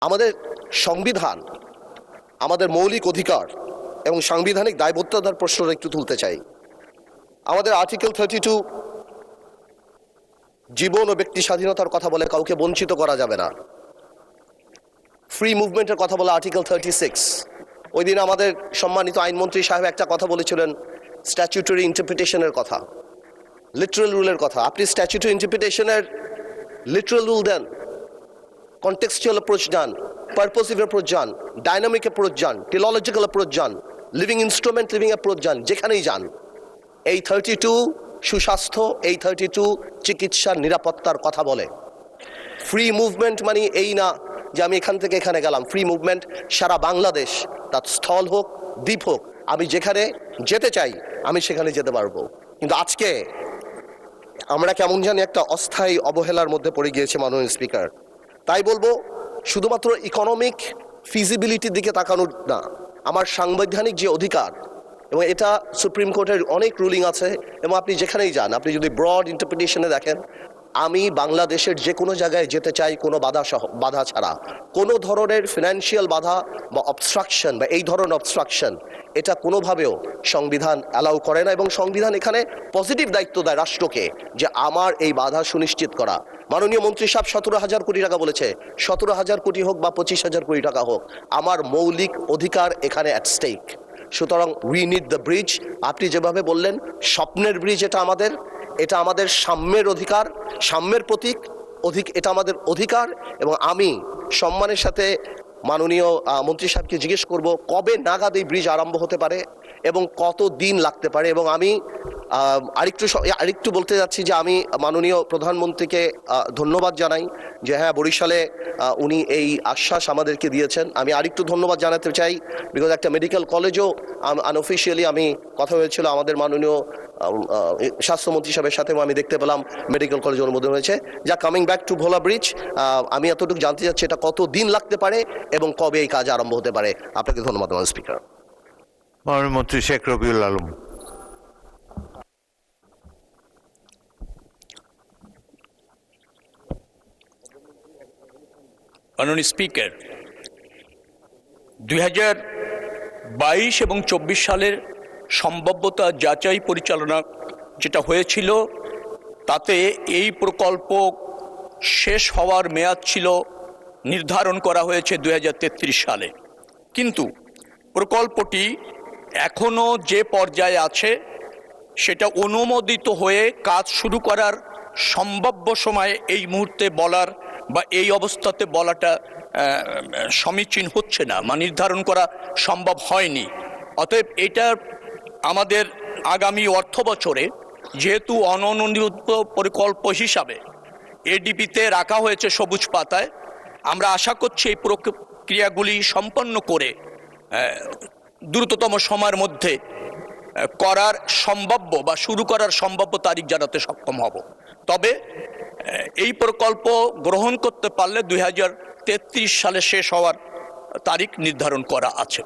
আমাদের সংবিধান, আমাদের মৌলিক অধিকার এবং সাংবিধানিক দায়বদ্ধতার প্রশ্নটা একটু তুলতে চাই। আমাদের আর্টিকেল 32 জীবন ও ব্যক্তি স্বাধীনতার কথা বলে, কাউকে বঞ্চিত করা যাবে না। ফ্রি মুভমেন্টের কথা বলে আর্টিকেল 36। ওই দিন আমাদের সম্মানিত আইনমন্ত্রী সাহেব একটা কথা বলেছিলেন, স্ট্যাচুটরি ইন্টারপ্রিটেশনের কথা, লিটারাল রুলের কথা। আপনি স্ট্যাচুটরি ইন্টারপ্রিটেশনের লিটারাল রুল দেন, কন্টেক্সচুয়াল অ্যাপ্রোচ যান, পারপোসিভ অ্যাপ্রোচ যান, ডাইনামিক অ্যাপ্রোচ যান, টেলজিক্যাল অ্যাপ্রোচ যান, লিভিং ইনস্ট্রুমেন্ট লিভিং অ্যাপ্রোচ যান, যেখানেই যান। এই 32 সুস্বাস্থ্য, এই 32 চিকিৎসার নিরাপত্তার কথা বলে। ফ্রি মুভমেন্ট মানে এই না যে আমি এখান থেকে এখানে গেলাম। ফ্রি মুভমেন্ট সারা বাংলাদেশ, তার স্থল হোক দ্বীপ হোক, আমি যেখানে যেতে চাই আমি সেখানে যেতে পারবো। কিন্তু আজকে আমরা কেমন জানি একটা অস্থায়ী অবহেলার মধ্যে পড়ে গিয়েছে মাননীয় স্পিকার। তাই বলবো, শুধুমাত্র ইকোনমিক ফিজিবিলিটির দিকে তাকানোর না, আমার সাংবিধানিক যে অধিকার, এবং এটা সুপ্রিম কোর্টের অনেক রুলিং আছে, এবং আপনি যেখানেই যান, আপনি যদি ব্রড ইন্টারপ্রিটেশনে দেখেন, আমি বাংলাদেশের যে কোনো জায়গায় যেতে চাই কোনো বাধা ছাড়া। কোনো ধরনের ফিনান্সিয়াল বাধা বা অবস্ট্রাকশন বা এই ধরনের অবস্ট্রাকশন এটা কোনোভাবেও সংবিধান অ্যালাউ করে না, এবং সংবিধান এখানে পজিটিভ দায়িত্ব দেয় রাষ্ট্রকে যে আমার এই বাধা সুনিশ্চিত করা। মাননীয় মন্ত্রী সাহেব 17,000 কোটি টাকা বলেছে, 17,000 কোটি হোক বা 25,000 কোটি টাকা হোক, আমার মৌলিক অধিকার এখানে অ্যাট স্টেক। সুতরাং উই নিড দ্য ব্রিজ। আপনি যেভাবে বললেন স্বপ্নের ব্রিজ, এটা আমাদের সাম্যের অধিকার, সাম্যের প্রতীক, এটা আমাদের অধিকার। এবং আমি সম্মানের সাথে মাননীয় মন্ত্রী সাহেবকে জিজ্ঞেস করব কবে নাগাদ এই ব্রিজ আরম্ভ হতে পারে এবং কত দিন লাগতে পারে। এবং আমি আরেকটু বলতে যাচ্ছি যে আমি মাননীয় প্রধানমন্ত্রীকে ধন্যবাদ জানাই যে হ্যাঁ, বরিশালে উনি এই আশ্বাস আমাদেরকে দিয়েছেন। আমি আরেকটু ধন্যবাদ জানাতে চাই, বিকজ একটা মেডিকেল কলেজও আনঅফিশিয়ালি আমি কথা হয়েছিল আমাদের মাননীয় স্বাস্থ্যমন্ত্রী সাহেবের সাথে, আমি দেখতে পেলাম মেডিকেল কলেজ অনুমোদন হয়েছে। যা coming back to Bhola bridge, আমি এতটুকু জানতে চাচ্ছি এটা কত দিন লাগতে পারে এবং কবে এই কাজ আরম্ভ হতে পারে। আপনাকে ধন্যবাদ স্পিকার। মাননীয় মন্ত্রী শেখ রবিউল আলম। মাননীয় স্পিকার, 2022 এবং 24 সালের সম্ভাব্যতা যাচাই পরিচালনা যেটা হয়েছিল, তাতে এই প্রকল্প শেষ হওয়ার মেয়াদ ছিল নির্ধারণ করা হয়েছে 2033 সালে। কিন্তু প্রকল্পটি এখনও যে পর্যায়ে আছে সেটা অনুমোদিত হয়ে কাজ শুরু করার সম্ভাব্য সময় এই মুহূর্তে বলার বা এই অবস্থাতে বলাটা সমীচীন হচ্ছে না, নির্ধারণ করা সম্ভব হয়নি। অতএব এটা আমাদের আগামী অর্থ বছরে যেহেতু অননুমোদিত প্রকল্প হিসাবে এডিপিতে রাখা হয়েছে সবুজ পাতায়, আমরা আশা করছি এই প্রক্রিয়াগুলি সম্পন্ন করে দ্রুততম সময়ের মধ্যে করার সম্ভাব্য বা শুরু করার সম্ভাব্য তারিখ জানাতে সক্ষম হব। তবে এই প্রকল্প গ্রহণ করতে পারলে 2033 সালে শেষ হওয়ার তারিখ নির্ধারণ করা আছে।